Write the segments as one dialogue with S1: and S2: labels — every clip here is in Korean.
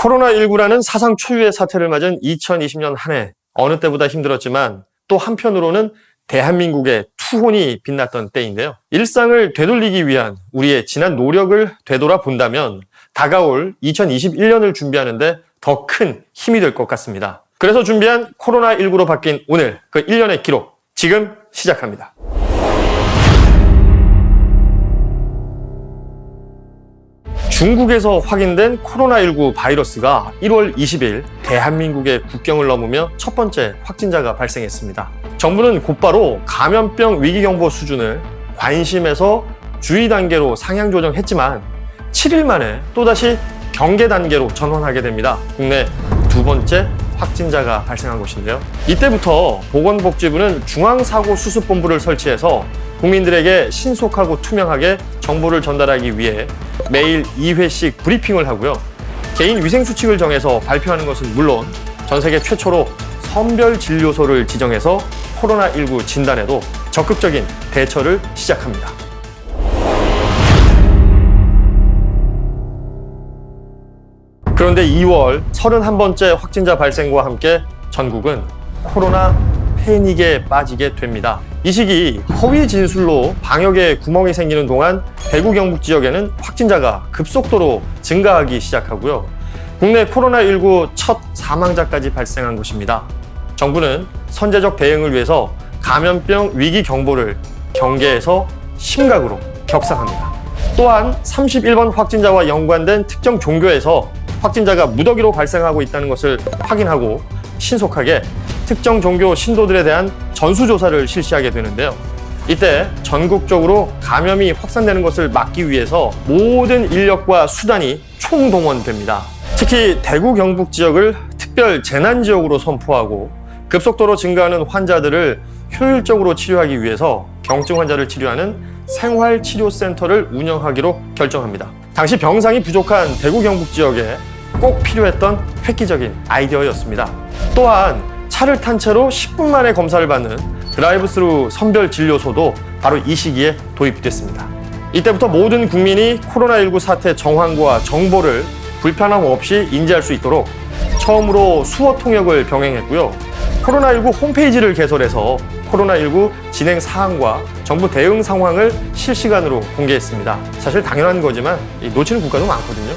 S1: 코로나19라는 사상 초유의 사태를 맞은 2020년 한 해, 어느 때보다 힘들었지만 또 한편으로는 대한민국의 투혼이 빛났던 때인데요. 일상을 되돌리기 위한 우리의 지난 노력을 되돌아본다면 다가올 2021년을 준비하는데 더 큰 힘이 될 것 같습니다. 그래서 준비한 코로나19로 바뀐 오늘 그 1년의 기록, 지금 시작합니다. 중국에서 확인된 코로나19 바이러스가 1월 20일 대한민국의 국경을 넘으며 첫 번째 확진자가 발생했습니다. 정부는 곧바로 감염병 위기경보 수준을 관심에서 주의 단계로 상향 조정했지만 7일 만에 또다시 경계 단계로 전환하게 됩니다. 국내 두 번째 확진자가 발생한 곳인데요. 이때부터 보건복지부는 중앙사고수습본부를 설치해서 국민들에게 신속하고 투명하게 정보를 전달하기 위해 매일 2회씩 브리핑을 하고요. 개인 위생수칙을 정해서 발표하는 것은 물론 전 세계 최초로 선별진료소를 지정해서 코로나19 진단에도 적극적인 대처를 시작합니다. 그런데 2월 31번째 확진자 발생과 함께 전국은 코로나 패닉에 빠지게 됩니다. 이 시기 허위 진술로 방역에 구멍이 생기는 동안 대구 경북 지역에는 확진자가 급속도로 증가하기 시작하고요. 국내 코로나19 첫 사망자까지 발생한 것입니다. 정부는 선제적 대응을 위해서 감염병 위기 경보를 경계에서 심각으로 격상합니다. 또한 31번 확진자와 연관된 특정 종교에서 확진자가 무더기로 발생하고 있다는 것을 확인하고 신속하게 특정 종교 신도들에 대한 전수조사를 실시하게 되는데요. 이때 전국적으로 감염이 확산되는 것을 막기 위해서 모든 인력과 수단이 총동원됩니다. 특히 대구 경북 지역을 특별 재난지역으로 선포하고 급속도로 증가하는 환자들을 효율적으로 치료하기 위해서 경증 환자를 치료하는 생활치료센터를 운영하기로 결정합니다. 당시 병상이 부족한 대구 경북 지역에 꼭 필요했던 획기적인 아이디어였습니다. 또한 차를 탄 채로 10분 만에 검사를 받는 드라이브스루 선별진료소도 바로 이 시기에 도입됐습니다. 이때부터 모든 국민이 코로나19 사태 정황과 정보를 불편함 없이 인지할 수 있도록 처음으로 수어 통역을 병행했고요. 코로나19 홈페이지를 개설해서 코로나19 진행 사항과 정부 대응 상황을 실시간으로 공개했습니다. 사실 당연한 거지만 놓치는 국가도 많거든요.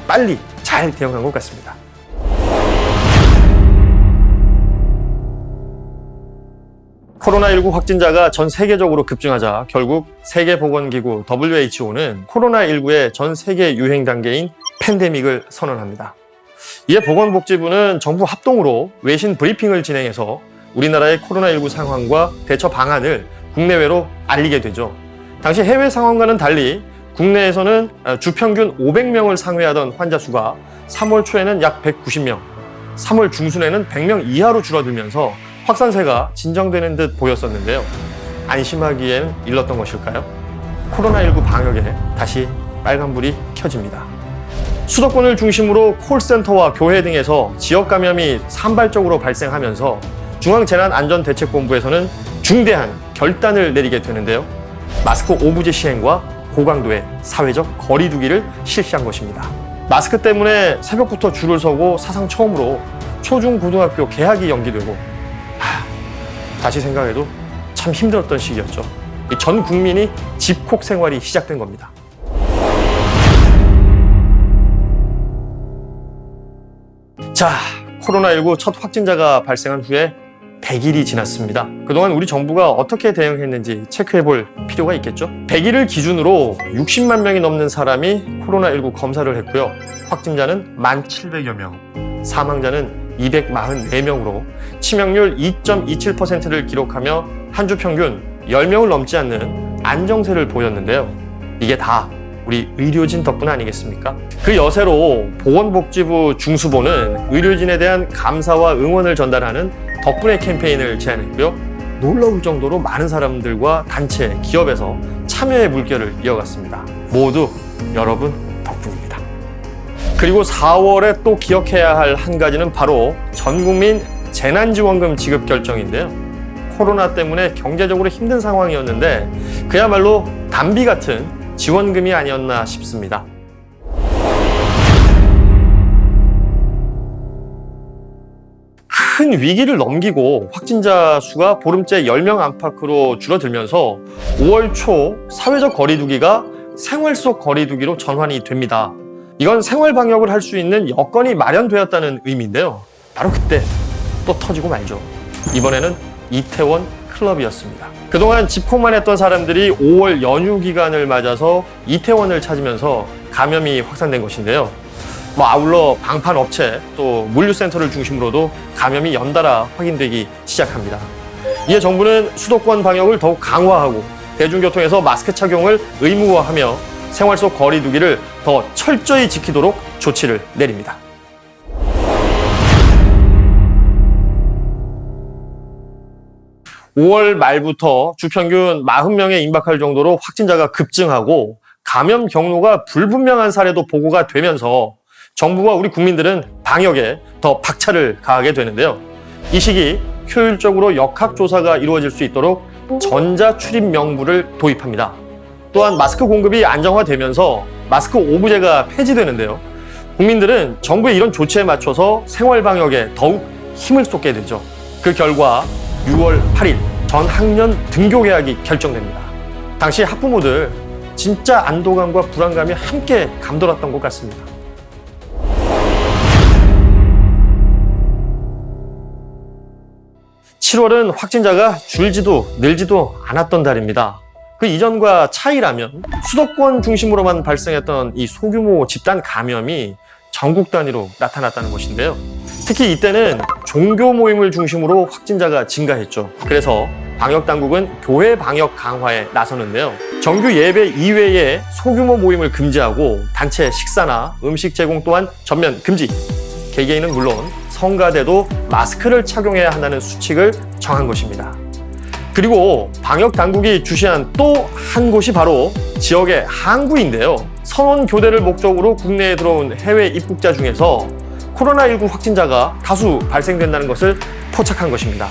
S1: 빨리 잘 대응한 것 같습니다. 코로나19 확진자가 전 세계적으로 급증하자 결국 세계보건기구 WHO는 코로나19의 전 세계 유행 단계인 팬데믹을 선언합니다. 이에 보건복지부는 정부 합동으로 외신 브리핑을 진행해서 우리나라의 코로나19 상황과 대처 방안을 국내외로 알리게 되죠. 당시 해외 상황과는 달리 국내에서는 주 평균 500명을 상회하던 환자 수가 3월 초에는 약 190명, 3월 중순에는 100명 이하로 줄어들면서 확산세가 진정되는 듯 보였었는데요. 안심하기엔 일렀던 것일까요? 코로나19 방역에 다시 빨간불이 켜집니다. 수도권을 중심으로 콜센터와 교회 등에서 지역 감염이 산발적으로 발생하면서 중앙재난안전대책본부에서는 중대한 결단을 내리게 되는데요. 마스크 오부제 시행과 고강도의 사회적 거리 두기를 실시한 것입니다. 마스크 때문에 새벽부터 줄을 서고 사상 처음으로 초중고등학교 개학이 연기되고 다시 생각해도 참 힘들었던 시기였죠. 전 국민이 집콕 생활이 시작된 겁니다. 자, 코로나19 첫 확진자가 발생한 후에 100일이 지났습니다. 그동안 우리 정부가 어떻게 대응했는지 체크해볼 필요가 있겠죠? 100일을 기준으로 60만 명이 넘는 사람이 코로나19 검사를 했고요. 확진자는 1,700여 명, 사망자는 244명으로 치명률 2.27%를 기록하며 한 주 평균 10명을 넘지 않는 안정세를 보였는데요. 이게 다 우리 의료진 덕분 아니겠습니까? 그 여세로 보건복지부 중수본은 의료진에 대한 감사와 응원을 전달하는 덕분에 캠페인을 제안했고요. 놀라울 정도로 많은 사람들과 단체, 기업에서 참여의 물결을 이어갔습니다. 모두 여러분 덕분입니다. 그리고 4월에 또 기억해야 할 한 가지는 바로 전국민 재난지원금 지급 결정인데요. 코로나 때문에 경제적으로 힘든 상황이었는데 그야말로 담비 같은 지원금이 아니었나 싶습니다. 큰 위기를 넘기고 확진자 수가 보름째 10명 안팎으로 줄어들면서 5월 초 사회적 거리두기가 생활 속 거리두기로 전환이 됩니다. 이건 생활 방역을 할 수 있는 여건이 마련되었다는 의미인데요. 바로 그때 또 터지고 말죠. 이번에는 이태원 클럽이었습니다. 그동안 집콕만 했던 사람들이 5월 연휴 기간을 맞아서 이태원을 찾으면서 감염이 확산된 것인데요. 아울러 방판업체 또 물류센터를 중심으로도 감염이 연달아 확인되기 시작합니다. 이에 정부는 수도권 방역을 더욱 강화하고 대중교통에서 마스크 착용을 의무화하며 생활 속 거리두기를 더 철저히 지키도록 조치를 내립니다. (5월) 말부터 주평균 40명에 임박할 정도로 확진자가 급증하고 감염 경로가 불분명한 사례도 보고가 되면서 정부와 우리 국민들은 방역에 더 박차를 가하게 되는데요. 이 시기 효율적으로 역학조사가 이루어질 수 있도록 전자출입 명부를 도입합니다. 또한 마스크 공급이 안정화되면서 마스크 오부제가 폐지되는데요. 국민들은 정부의 이런 조치에 맞춰서 생활 방역에 더욱 힘을 쏟게 되죠. 그 결과 6월 8일 전 학년 등교 개학이 결정됩니다. 당시 학부모들 진짜 안도감과 불안감이 함께 감돌았던 것 같습니다. 7월은 확진자가 줄지도 늘지도 않았던 달입니다. 그 이전과 차이라면 수도권 중심으로만 발생했던 이 소규모 집단 감염이 전국 단위로 나타났다는 것인데요. 특히 이때는 종교 모임을 중심으로 확진자가 증가했죠. 그래서 방역당국은 교회 방역 강화에 나서는데요. 정규 예배 이외에 소규모 모임을 금지하고 단체 식사나 음식 제공 또한 전면 금지. 개개인은 물론 성가대도 마스크를 착용해야 한다는 수칙을 정한 것입니다. 그리고 방역당국이 주시한 또 한 곳이 바로 지역의 항구인데요. 선원 교대를 목적으로 국내에 들어온 해외 입국자 중에서 코로나19 확진자가 다수 발생된다는 것을 포착한 것입니다.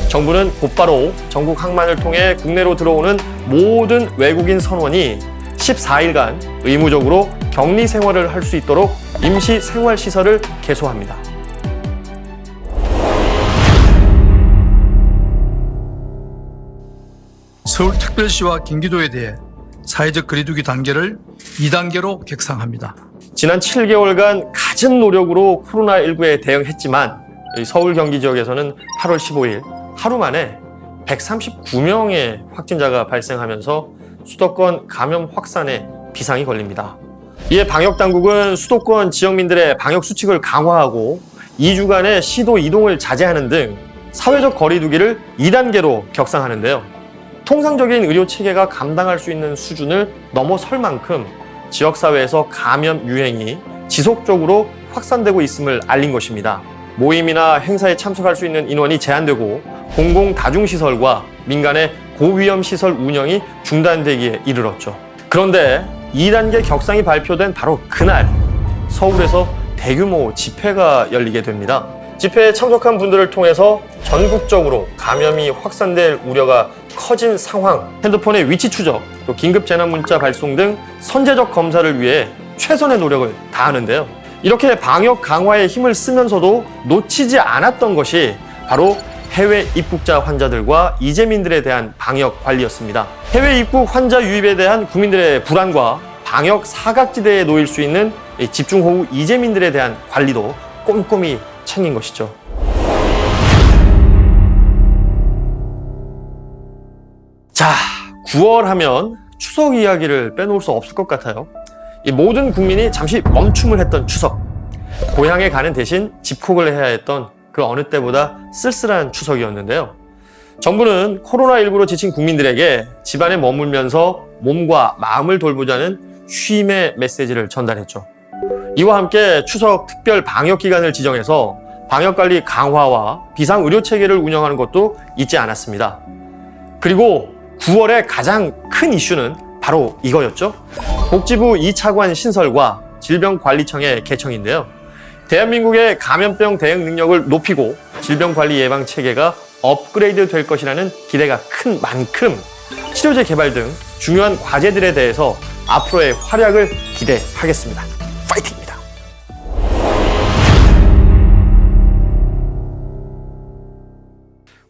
S1: 정부는 곧바로 전국 항만을 통해 국내로 들어오는 모든 외국인 선원이 14일간 의무적으로 격리 생활을 할 수 있도록 임시 생활시설을 개소합니다.
S2: 서울특별시와 경기도에 대해 사회적 거리두기 단계를 2단계로 격상합니다.
S1: 지난 7개월간 갖은 노력으로 코로나19에 대응했지만 서울 경기 지역에서는 8월 15일 하루 만에 139명의 확진자가 발생하면서 수도권 감염 확산에 비상이 걸립니다. 이에 방역당국은 수도권 지역민들의 방역 수칙을 강화하고 2주간의 시도 이동을 자제하는 등 사회적 거리두기를 2단계로 격상하는데요. 통상적인 의료 체계가 감당할 수 있는 수준을 넘어설 만큼 지역사회에서 감염 유행이 지속적으로 확산되고 있음을 알린 것입니다. 모임이나 행사에 참석할 수 있는 인원이 제한되고 공공다중시설과 민간의 고위험 시설 운영이 중단되기에 이르렀죠. 그런데 2단계 격상이 발표된 바로 그날 서울에서 대규모 집회가 열리게 됩니다. 집회에 참석한 분들을 통해서 전국적으로 감염이 확산될 우려가 커진 상황, 핸드폰의 위치 추적, 또 긴급 재난 문자 발송 등 선제적 검사를 위해 최선의 노력을 다하는데요. 이렇게 방역 강화에 힘을 쓰면서도 놓치지 않았던 것이 바로 해외 입국자 환자들과 이재민들에 대한 방역 관리였습니다. 해외 입국 환자 유입에 대한 국민들의 불안과 방역 사각지대에 놓일 수 있는 집중호우 이재민들에 대한 관리도 꼼꼼히 챙긴 것이죠. 자, 9월 하면 추석 이야기를 빼놓을 수 없을 것 같아요. 이 모든 국민이 잠시 멈춤을 했던 추석. 고향에 가는 대신 집콕을 해야 했던 그 어느 때보다 쓸쓸한 추석이었는데요. 정부는 코로나19로 지친 국민들에게 집안에 머물면서 몸과 마음을 돌보자는 쉼의 메시지를 전달했죠. 이와 함께 추석 특별 방역 기간을 지정해서 방역관리 강화와 비상의료체계를 운영하는 것도 잊지 않았습니다. 그리고 9월의 가장 큰 이슈는 바로 이거였죠. 복지부 2차관 신설과 질병관리청의 개청인데요. 대한민국의 감염병 대응 능력을 높이고 질병관리 예방 체계가 업그레이드 될 것이라는 기대가 큰 만큼 치료제 개발 등 중요한 과제들에 대해서 앞으로의 활약을 기대하겠습니다. 파이팅입니다.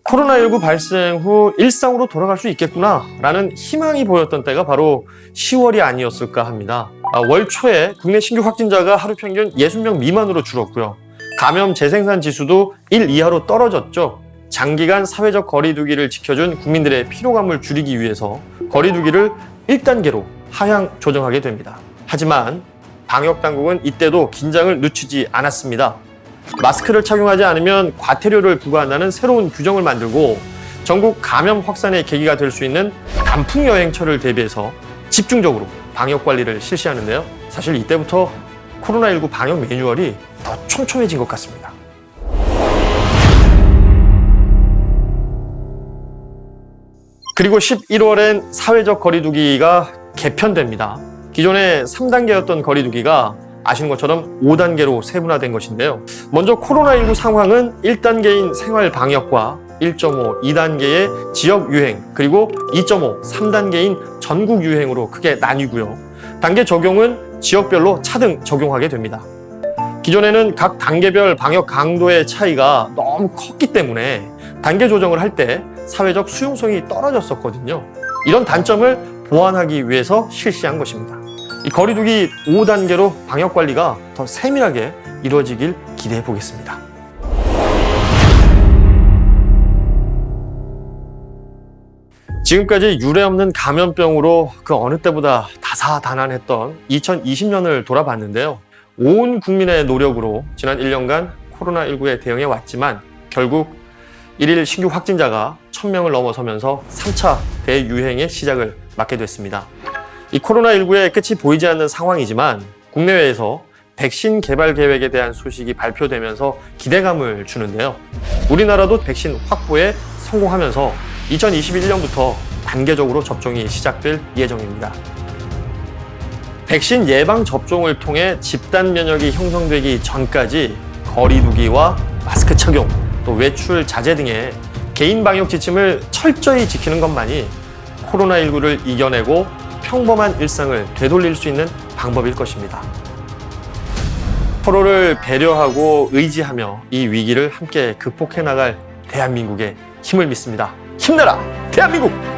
S1: 코로나19 발생 후 일상으로 돌아갈 수 있겠구나라는 희망이 보였던 때가 바로 10월이 아니었을까 합니다. 월 초에 국내 신규 확진자가 하루 평균 60명 미만으로 줄었고요. 감염 재생산 지수도 1 이하로 떨어졌죠. 장기간 사회적 거리두기를 지켜준 국민들의 피로감을 줄이기 위해서 거리두기를 1단계로 하향 조정하게 됩니다. 하지만 방역당국은 이때도 긴장을 늦추지 않았습니다. 마스크를 착용하지 않으면 과태료를 부과한다는 새로운 규정을 만들고 전국 감염 확산의 계기가 될 수 있는 단풍 여행철을 대비해서 집중적으로 방역 관리를 실시하는데요. 사실 이때부터 코로나19 방역 매뉴얼이 더 촘촘해진 것 같습니다. 그리고 11월엔 사회적 거리두기가 개편됩니다. 기존에 3단계였던 거리두기가 아시는 것처럼 5단계로 세분화된 것인데요. 먼저 코로나19 상황은 1단계인 생활 방역과 1.5, 2단계의 지역 유행, 그리고 2.5, 3단계인 전국 유행으로 크게 나뉘고요. 단계 적용은 지역별로 차등 적용하게 됩니다. 기존에는 각 단계별 방역 강도의 차이가 너무 컸기 때문에 단계 조정을 할 때 사회적 수용성이 떨어졌었거든요. 이런 단점을 보완하기 위해서 실시한 것입니다. 이 거리두기 5단계로 방역 관리가 더 세밀하게 이루어지길 기대해 보겠습니다. 지금까지 유례없는 감염병으로 그 어느 때보다 다사다난했던 2020년을 돌아봤는데요. 온 국민의 노력으로 지난 1년간 코로나19에 대응해 왔지만 결국 1일 신규 확진자가 1000명을 넘어서면서 3차 대유행의 시작을 맞게 됐습니다. 이 코로나19의 끝이 보이지 않는 상황이지만 국내외에서 백신 개발 계획에 대한 소식이 발표되면서 기대감을 주는데요. 우리나라도 백신 확보에 성공하면서 2021년부터 단계적으로 접종이 시작될 예정입니다. 백신 예방 접종을 통해 집단 면역이 형성되기 전까지 거리두기와 마스크 착용, 또 외출 자제 등의 개인 방역 지침을 철저히 지키는 것만이 코로나19를 이겨내고 평범한 일상을 되돌릴 수 있는 방법일 것입니다. 서로를 배려하고 의지하며 이 위기를 함께 극복해 나갈 대한민국의 힘을 믿습니다. 힘내라, 대한민국!